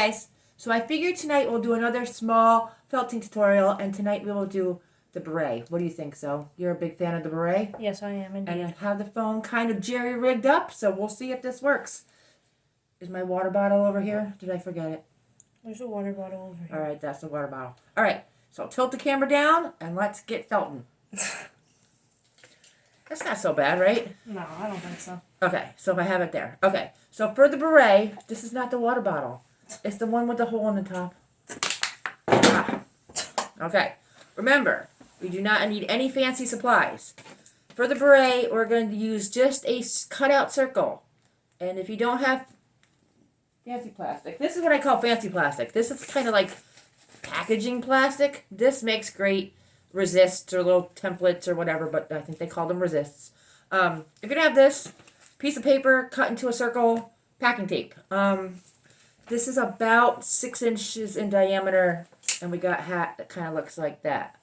guys, so I figured tonight we'll do another small felting tutorial, and tonight we will do the beret. What do you think, so? You're a big fan of the beret? Yes, I am indeed. And I have the phone kind of jerry-rigged up, so we'll see if this works. Is my water bottle over here? Did I forget it? There's a water bottle over here. Alright, that's the water bottle. Alright, so tilt the camera down, and let's get felting. That's not so bad, right? No, I don't think so. Okay, so I have it there. Okay, so for the beret, this is not the water bottle. It's the one with the hole in the top. Ah. Okay, remember, we do not need any fancy supplies. For the beret, we're going to use just a cutout circle. And if you don't have fancy plastic, this is what I call fancy plastic. This is kind of like packaging plastic. This makes great resists or little templates or whatever, but I think they call them resists. If you're going to have this piece of paper cut into a circle, packing tape. This is about 6 inches in diameter, and we got a hat that kind of looks like that.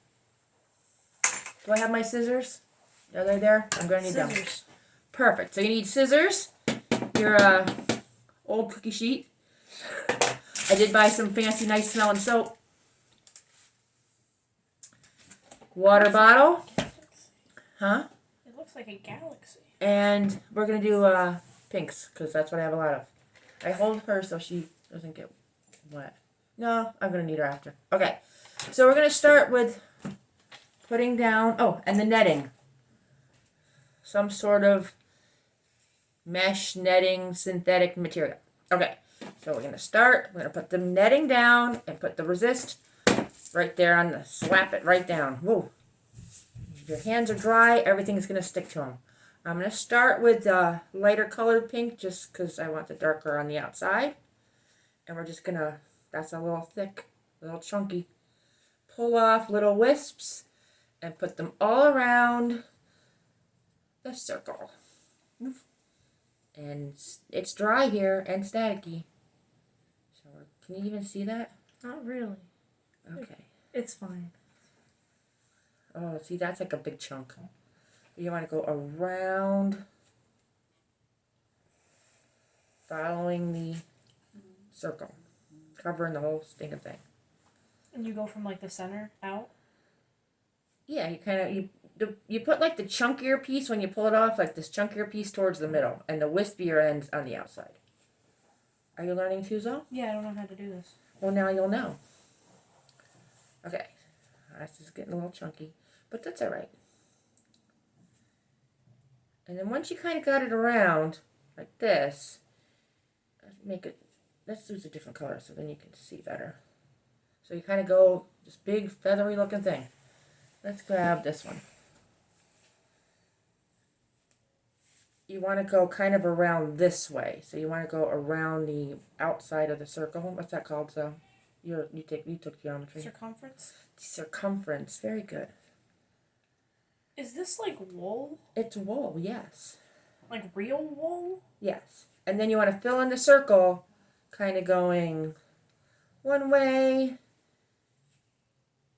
Do I have my scissors? Are they there? I'm going to need them. Perfect. So you need scissors, your old cookie sheet. I did buy some fancy, nice smelling soap. Water bottle. Huh? It looks like a galaxy. And we're going to do pinks, because that's what I have a lot of. I hold her so she doesn't get wet. No, I'm going to need her after. Okay, so we're going to start with putting down, oh, and the netting. Some sort of mesh netting synthetic material. Okay, so we're going to start. We're going to put the netting down and put the resist right there on the, slap it right down. Whoa. If your hands are dry, everything is going to stick to them. I'm going to start with the lighter colored pink just because I want the darker on the outside. And we're just going to, that's a little thick, a little chunky. Pull off little wisps and put them all around the circle. And it's dry here and staticky. So can you even see that? Not really. Okay. It's fine. Oh, see, that's like a big chunk. You want to go around, following the circle, covering the whole stinking thing. And you go from like the center out? Yeah, you kind of, you put like the chunkier piece when you pull it off, like this chunkier piece towards the middle, and the wispier ends on the outside. Are you learning, Fuso? Yeah, I don't know how to do this. Well, now you'll know. Okay, this is getting a little chunky, but that's all right. And then once you kind of got it around, like this, make it, let's use a different color so then you can see better. So you kind of go, this big feathery looking thing. Let's grab this one. You want to go kind of around this way. So you want to go around the outside of the circle. What's that called? So you took geometry. Circumference? Circumference. Very good. Is this like wool? It's wool, yes. Like real wool? Yes. And then you want to fill in the circle, kind of going one way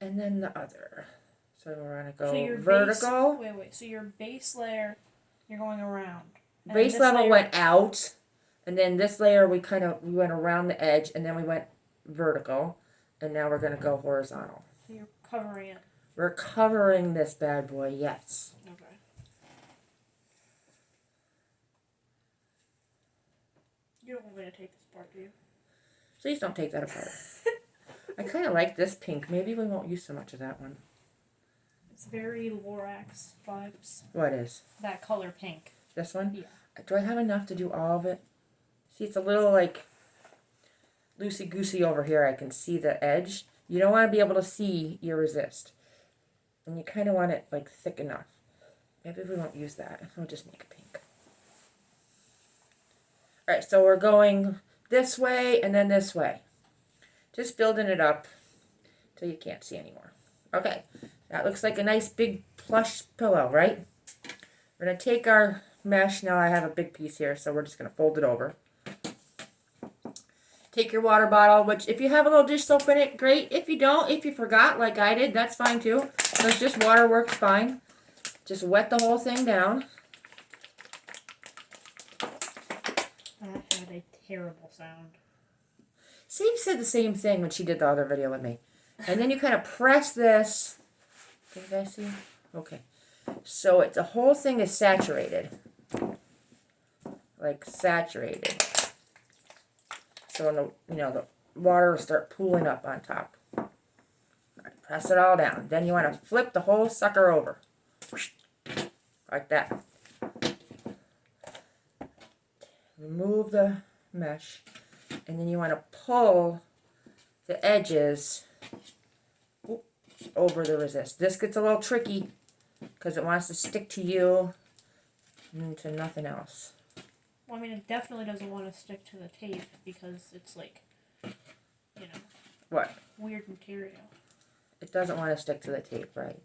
and then the other. So we're going to go so vertical. Wait. So your base layer, you're going around. Base level went out, and then this layer we went around the edge, and then we went vertical, and now we're going to go horizontal. So you're covering it. We're covering this bad boy, yes. Okay. You don't want me to take this part, do you? Please don't take that apart. I kind of like this pink. Maybe we won't use so much of that one. It's very Lorax vibes. What is? That color pink. This one? Yeah. Do I have enough to do all of it? See, it's a little like loosey-goosey over here. I can see the edge. You don't want to be able to see your resist. And you kind of want it like thick enough. Maybe we won't use that. We'll just make it pink. Alright, so we're going this way and then this way. Just building it up till you can't see anymore. Okay, that looks like a nice big plush pillow, right? We're going to take our mesh. Now I have a big piece here, so we're just going to fold it over. Take your water bottle, which if you have a little dish soap in it, great. If you don't, if you forgot like I did, that's fine too. Because just water works fine. Just wet the whole thing down. That had a terrible sound. Steve said the same thing when she did the other video with me. And then you kind of press this. Can you guys see? Okay. So the whole thing is saturated. Like saturated. So when the water will start pooling up on top. Press it all down. Then you want to flip the whole sucker over. Like that. Remove the mesh. And then you want to pull the edges over the resist. This gets a little tricky because it wants to stick to you and to nothing else. Well, I mean, it definitely doesn't want to stick to the tape because it's like, What? weird material. It doesn't want to stick to the tape, right?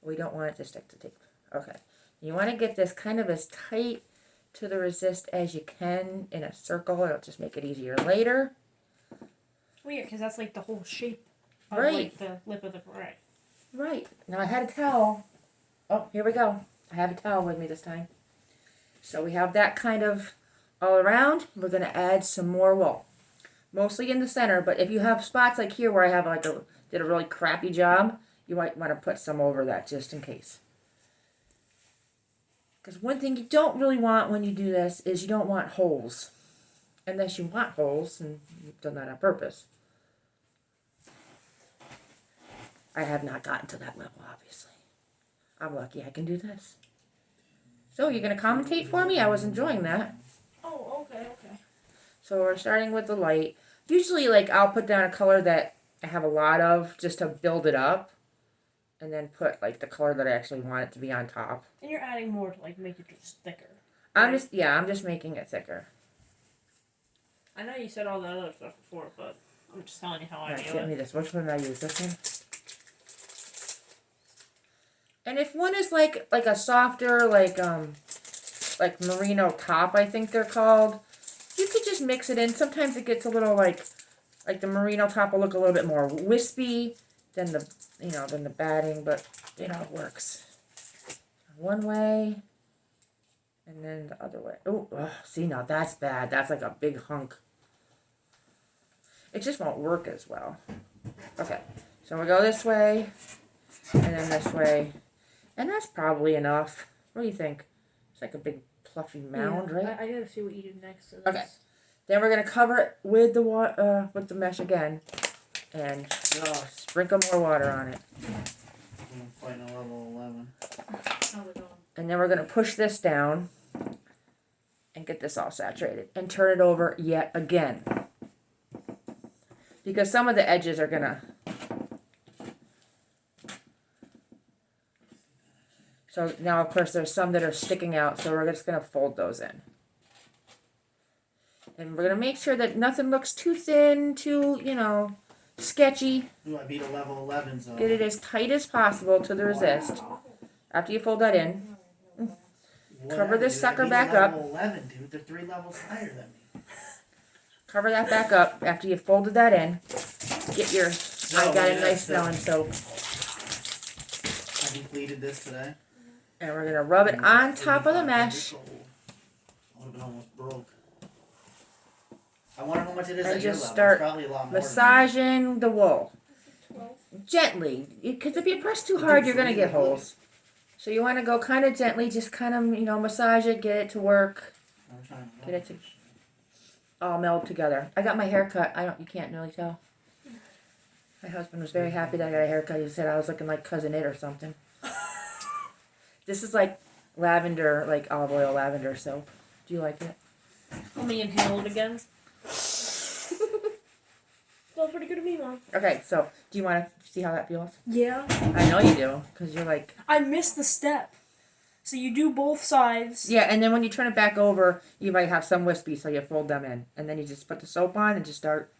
We don't want it to stick to tape. Okay. You want to get this kind of as tight to the resist as you can in a circle. It'll just make it easier later. Weird, because that's like the whole shape of Right. like the lip of the beret. Right. Now I had a towel. Oh, here we go. I have a towel with me this time. So we have that kind of all around. We're going to add some more wool. Mostly in the center, but if you have spots like here where I have did a really crappy job, you might want to put some over that just in case. Because one thing you don't really want when you do this is you don't want holes. Unless you want holes, and you've done that on purpose. I have not gotten to that level, obviously. I'm lucky I can do this. So, you're going to commentate for me? I was enjoying that. Oh, okay. So, we're starting with the light. Usually, I'll put down a color that I have a lot of just to build it up. And then put, the color that I actually want it to be on top. And you're adding more to, make it just thicker. I'm just making it thicker. I know you said all that other stuff before, but I'm just telling you how I do Get me it. this. Which one did I use? This one? And if one is like a softer, like merino top, I think they're called, you could just mix it in. Sometimes it gets a little like the merino top will look a little bit more wispy than the batting, but it works. One way, and then the other way. Oh, see, now that's bad. That's like a big hunk. It just won't work as well. Okay, so we go this way, and then this way. And that's probably enough. What do you think? It's like a big fluffy mound, yeah, right? I gotta see what you do next to this. Okay. Then we're gonna cover it with the mesh again, and sprinkle more water on it. I'm fighting a level 11. How's it going? And then we're gonna push this down and get this all saturated, and turn it over yet again, because some of the edges are gonna. So now, of course, there's some that are sticking out, so we're just going to fold those in. And we're going to make sure that nothing looks too thin, too, sketchy. Ooh, I beat a level 11 zone. Get it as tight as possible to the resist. After you fold that in, cover this sucker back up. Level 11, dude. They're 3 levels higher than me. Cover that back up after you've folded that in. Get your, I got a nice smelling soap. I completed this today. And we're going to rub it on top of the mesh. I would have been almost broke. I wonder how much it is And at your just level. start It's probably a lot more. massaging the wool. Gently. Because if you press too hard, you're going to get holes. So you want to go kind of gently, just kind of, massage it, get it to work. I'm trying to Get it to all meld together. I got my hair cut. You can't really tell. My husband was very happy that I got a haircut. He said I was looking like Cousin It or something. This is like lavender, like olive oil lavender soap. Do you like it? Let me inhale it again. Smells pretty good to me, Mom. Okay, so do you want to see how that feels? Yeah. I know you do, because you're like... I missed the step. So you do both sides. Yeah, and then when you turn it back over, you might have some wispy, so you fold them in. And then you just put the soap on and just start...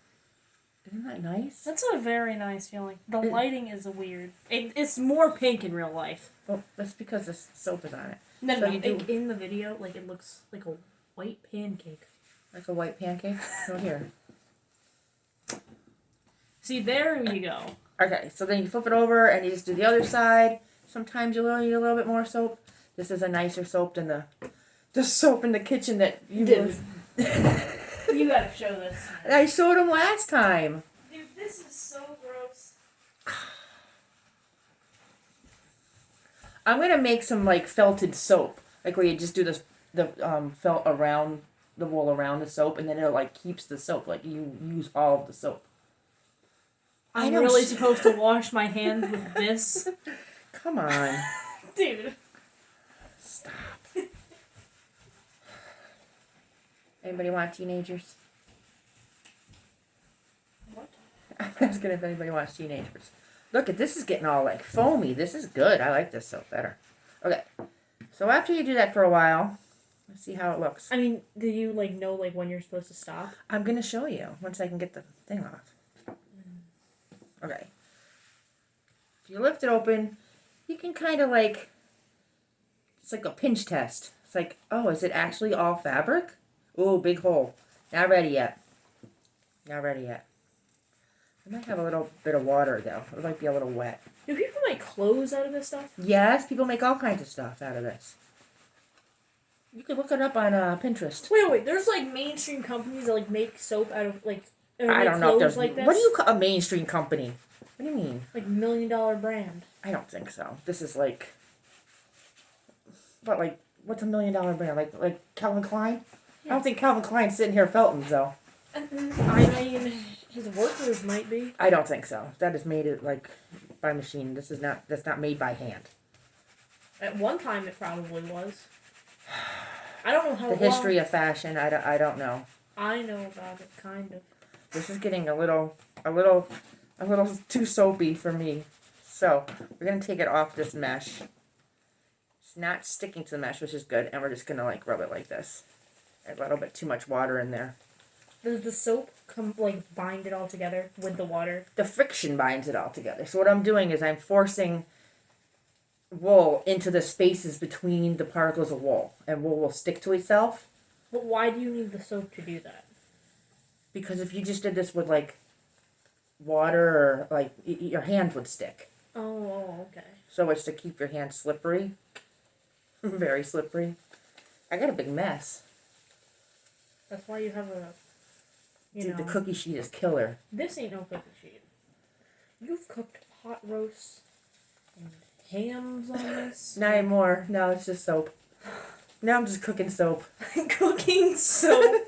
Isn't that nice? That's a very nice feeling. The lighting is a weird. It's more pink in real life. Well, that's because the soap is on it. No, So no, you do- in the video, it looks like a white pancake. Like a white pancake? Oh, here. See, there you go. Okay, so then you flip it over and you just do the other side. Sometimes you need a little bit more soap. This is a nicer soap than the soap in the kitchen that you Did. You gotta show this. I showed him last time. Dude, this is so gross. I'm gonna make some like felted soap, like where you just do the felt around the wool around the soap, and then it like keeps the soap. Like you use all of the soap. I'm really supposed to wash my hands with this? Come on, Dude. stop. Anybody want teenagers? What? I'm asking if anybody wants teenagers. Look, this is getting all like foamy. This is good. I like this soap better. Okay, so after you do that for a while, let's see how it looks. I mean, do you like know like when you're supposed to stop? I'm gonna show you once I can get the thing off. Okay. If you lift it open, you can kind of like, it's like a pinch test. It's like, oh, is it actually all fabric? Ooh, big hole. Not ready yet. Not ready yet. It might have a little bit of water though. It might be a little wet. Do people make clothes out of this stuff? Yes, people make all kinds of stuff out of this. You can look it up on Pinterest. Wait. There's like mainstream companies that like make soap out of like. I don't know if there's like this. What do you call a mainstream company? What do you mean? Like $1 million brand. I don't think so. This is like, but like, what's $1 million brand? Like Calvin Klein? Yeah. I don't think Calvin Klein's sitting here felting though. I mean, his workers might be. I don't think so. That is made it like by machine. That's not made by hand. At one time, it probably was. I don't know how The history of fashion, I don't know. I know about it, kind of. This is getting a little too soapy for me. So we're gonna take it off this mesh. It's not sticking to the mesh, which is good, and we're just gonna like rub it like this. A little bit too much water in there. Does the soap bind it all together with the water? The friction binds it all together. So what I'm doing is I'm forcing wool into the spaces between the particles of wool, and wool will stick to itself. But why do you need the soap to do that? Because if you just did this with like water or like your hand would stick. Oh, okay. So it's to keep your hand slippery. Very slippery. I got a big mess. That's why you have a. Dude, the cookie sheet is killer. This ain't no cookie sheet. You've cooked pot roasts and hams on this. Not anymore. No, it's just soap. Now I'm just cooking soap. Cooking soap.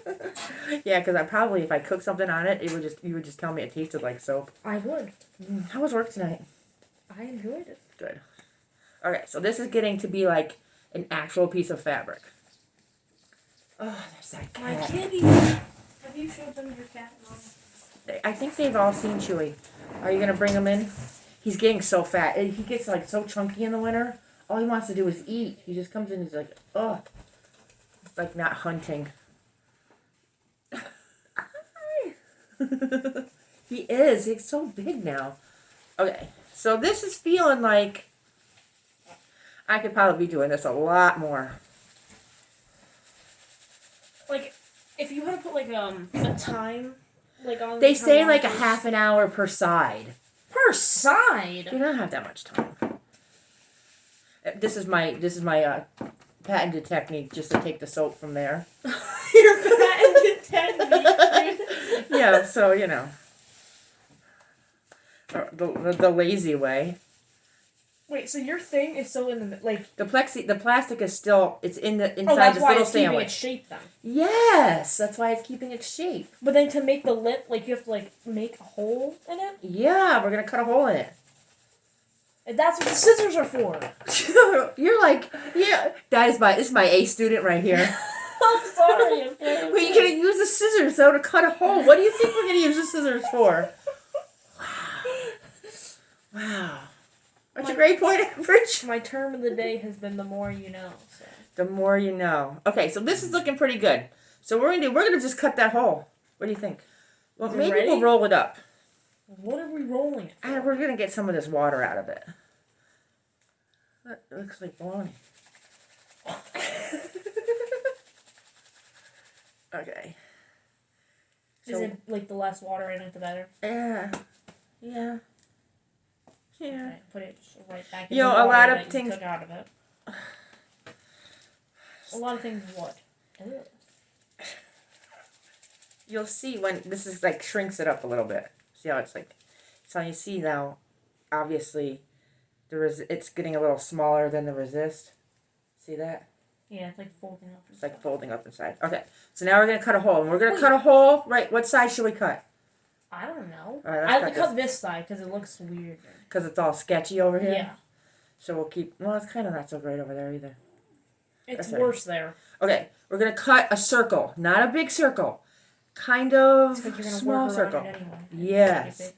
Yeah, because if I cook something on it, you would just tell me it tasted like soap. I would. How was work tonight? I enjoyed it. Good. Okay, so this is getting to be like an actual piece of fabric. Oh, there's that My cat. kitty. Have you showed them your cat, Mom? I think they've all seen Chewy. Are you gonna bring him in? He's getting so fat. He gets like so chunky in the winter. All he wants to do is eat. He just comes in and he's like, ugh. It's like not hunting. He is. He's so big now. Okay, so this is feeling like I could probably be doing this a lot more. Like, if you had to put a time, on. They how say long like a it is- half an hour per side. per side. You don't have that much time. This is my patented technique, just to take the soap from there. Your patented technique. Yeah, so you know, the lazy way. Wait, so your thing is still in the The plastic is still inside that's this why little it's keeping sandwich. its shape then. Yes, that's why it's keeping its shape. But then to make the lip, you have to make a hole in it. Yeah, we're gonna cut a hole in it. And that's what the scissors are for. You're like, yeah, this is my A student right here. I'm sorry. Well, you're gonna use the scissors though to cut a hole. What do you think we're gonna use the scissors for? Wow. That's a great point, Average. My term of the day has been the more you know. So. The more you know. Okay, so this is looking pretty good. So we're gonna just cut that hole. What do you think? Well, Is it maybe ready? we'll roll it up. What are we rolling it for? And we're gonna get some of this water out of it. That looks like bologna. Okay. Is it the less water in it, the better? Yeah. Yeah. Yeah. Okay, put it right back in You the know, water a lot of that you things- took out of it. A lot of things what? Ew. you'll see when this is like shrinks it up a little bit. See how it's like, so you see now, obviously, it's getting a little smaller than the resist. See that? Yeah, it's like folding up. It's like folding up inside. Okay, so now we're gonna cut a hole, and we're gonna Wait. cut a hole. Right, what side should we cut? I don't know. All right, I let's cut this side because it looks weird. because it's all sketchy over here. Yeah, So we'll keep. Well, it's kind of not so great over there either. it's That's worse there. Okay, we're gonna cut a circle, not a big circle, kind of Because you're gonna small work circle. around it anyway. Yes.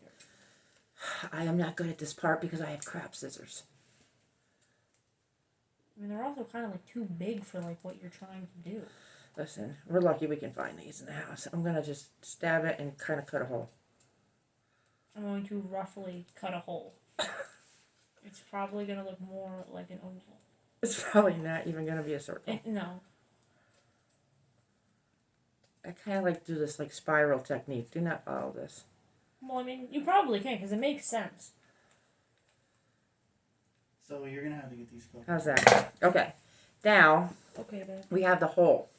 I am not good at this part because I have crap scissors. I mean, they're also kind of like too big for like what you're trying to do. Listen, we're lucky we can find these in the house. I'm gonna just stab it and kind of cut a hole. I'm going to roughly cut a hole. It's probably gonna look more like an oval. It's probably not even gonna be a circle. No. I kind of like to do this like spiral technique. Do not follow this. Well, I mean, you probably can because it makes sense. So you're gonna have to get these covered. How's that? Okay. Now Okay, babe. we have the hole.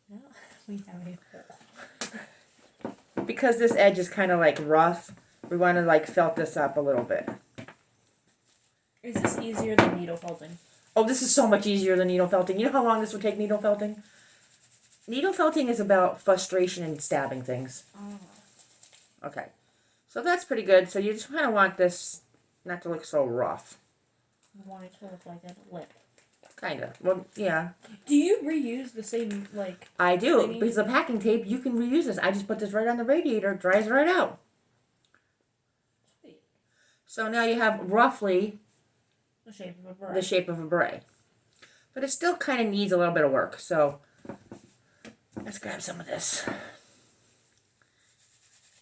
Now we have a hole. Because this edge is kind of like rough, we want to like felt this up a little bit. Is this easier than needle felting? Oh, this is so much easier than needle felting. You know how long this would take needle felting? Needle felting is about frustration and stabbing things. Oh. Okay. So that's pretty good. So you just kind of want this not to look so rough. I want it to look like a lip. Kind of. Well, yeah. Do you reuse the same, like... I do. thingy? Because the packing tape, you can reuse this. I just put this right on the radiator. It dries right out. Sweet. So now you have roughly The shape of a beret. the shape of a beret. But it still kind of needs a little bit of work. So let's grab some of this.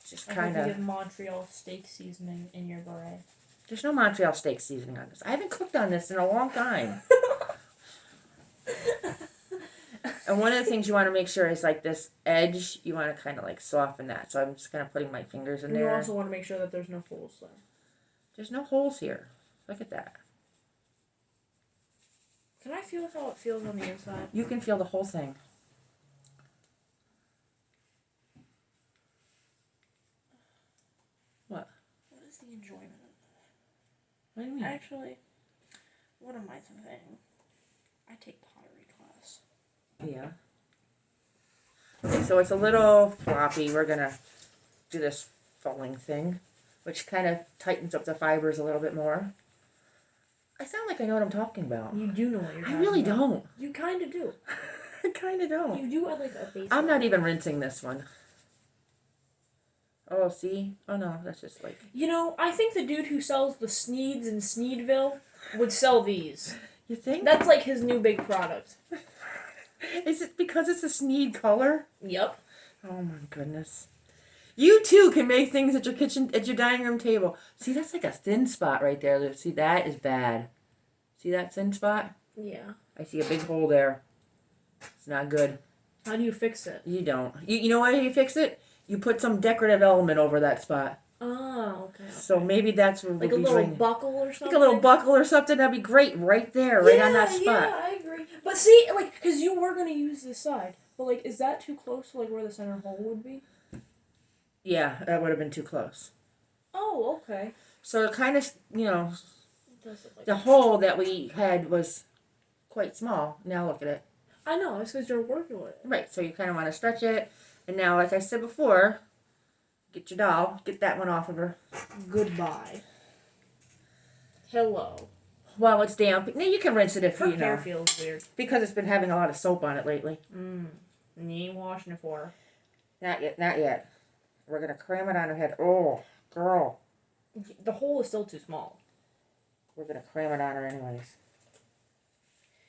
Just I kind hope you of... get Montreal steak seasoning in your beret. There's no Montreal steak seasoning on this. I haven't cooked on this in a long time. And one of the things you want to make sure is like this edge, you want to kind of like soften that. So I'm just kind of putting my fingers in And you there. also want to make sure that there's no holes there. There's no holes here. Look at that. Can I feel how it feels on the inside? You can feel the whole thing. What? What is the enjoyment of What do you mean? Actually, what am I saying? I take pottery class. Yeah. Okay, so it's a little floppy. We're going to do this falling thing, which kind of tightens up the fibers a little bit more. I sound like I know what I'm talking about. You do know what you're I talking really about. don't. You kind of do. I kind of don't. You do at like a base. I'm not even rinsing this one. Oh, see? Oh, no, that's just like... You know, I think the dude who sells the Sneeds in Sneedville would sell these. You think? That's like his new big product. Is it because it's a Sneed color? Yep. Oh, my goodness. You, too, can make things at your dining room table. See, that's like a thin spot right there. See, that is bad. See that thin spot? Yeah. I see a big hole there. It's not good. How do you fix it? You don't. You know why you fix it? You put some decorative element over that spot. Oh, okay. So maybe that's where Like a we'll be little draining. buckle or something? Like a little buckle or something. That'd be great right there, right on that spot. Yeah, I agree. But see, like, because you were going to use this side. But, like, is that too close to, like, where the center hole would be? Yeah, that would have been too close. Oh, okay. So it kind of, you know, It does look like the hole that we had was quite small. Now look at it. I know, it's because you're working with it. Right, so you kind of want to stretch it. And now, like I said before, get your doll. Get that one off of her. Goodbye. Hello. While it's damp. Now you can rinse it if Her you hair know. feels weird. Because it's been having a lot of soap on it lately. And you ain't washing it for her. Not yet, not yet. We're going to cram it on her head. Oh, girl. The hole is still too small. We're going to cram it on her anyways.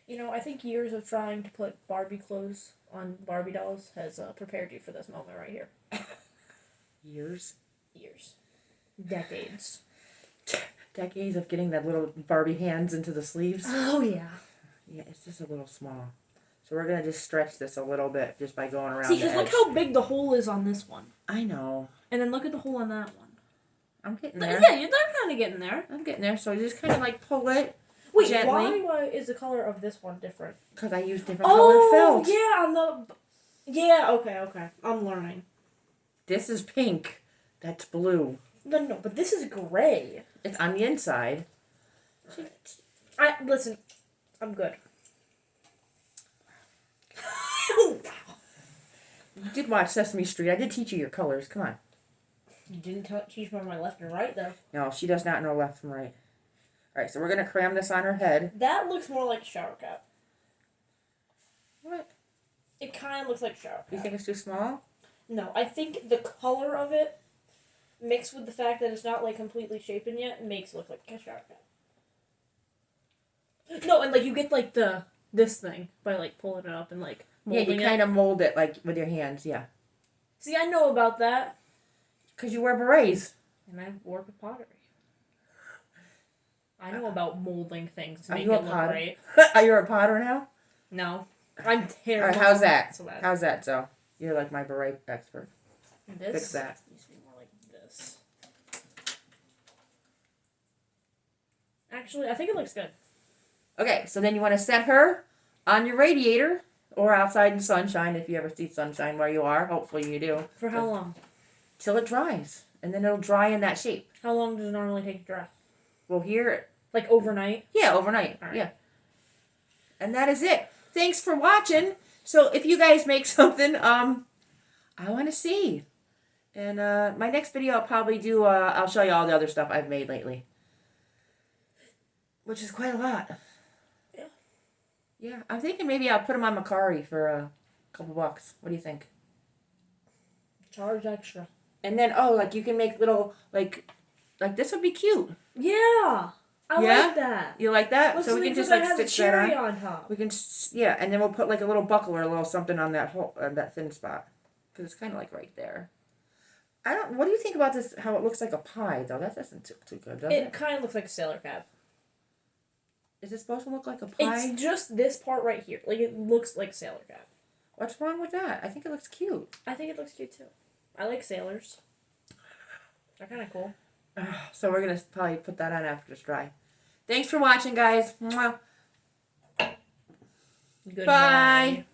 You know, I think years of trying to put Barbie clothes on Barbie dolls has prepared you for this moment right here. Years? Years. Decades. Decades of getting that little Barbie hands into the sleeves. Oh, yeah. Yeah, it's just a little small. So we're going to just stretch this a little bit just by going around See, the because look edge. how big the hole is on this one. I know. And then look at the hole on that one. I'm getting there. Yeah, you're kind of getting there. I'm getting there. So you just kind of like pull it. Wait, Gently. why is the color of this one different? Because I use different colored felt. Yeah, on the... Yeah, okay. I'm learning. This is pink. That's blue. No, but this is gray. It's on the inside. Listen, I'm good. You did watch Sesame Street. I did teach you your colors. Come on. You didn't teach me my left and right, though. No, she does not know left from right. All right, so we're going to cram this on her head. That looks more like a shower cap. What? It kind of looks like a shower cap. You think it's too small? No, I think the color of it, mixed with the fact that it's not, like, completely shapen yet, makes it look like a shower cap. No, and, like, you get, like, this thing by, like, pulling it up and, like, molding Yeah, you kind of mold it, like, with your hands, yeah. See, I know about that. Because you wear berets. And I work with pottery. I know about molding things to Are make you it a look potter? great. Are you a potter now? No. I'm All terrible. right, how's that? So bad. How's that, so? You're like my beret expert. This Fix that. needs to be more like this. Actually, I think it looks good. Okay, so then you want to set her on your radiator or outside in sunshine if you ever see sunshine where you are. Hopefully you do. For how long? Till it dries. And then it'll dry in that shape. How long does it normally take to dry? We'll hear it. Like overnight? Yeah, overnight. All right. Yeah. And that is it. Thanks for watching. So if you guys make something, I want to see. And my next video I'll probably do, I'll show you all the other stuff I've made lately. Which is quite a lot. Yeah. Yeah, I'm thinking maybe I'll put them on Macari for a couple bucks. What do you think? Charge extra. And then, like you can make little, like this would be cute. Yeah! I Yeah? like that. You like that? Looks So we like can just that like has a stitch that on. cherry on top. We can, yeah, and then we'll put like a little buckle or a little something on that whole, that thin spot. Because it's kind of like right there. What do you think about this, how it looks like a pie, though? That doesn't look too good, does it? It kind of looks like a sailor cap. Is it supposed to look like a pie? It's just this part right here. Like, it looks like a sailor cap. What's wrong with that? I think it looks cute. I think it looks cute, too. I like sailors. They're kind of cool. So we're going to probably put that on after it's dry. Thanks for watching, guys. Mwah. Goodbye. Bye.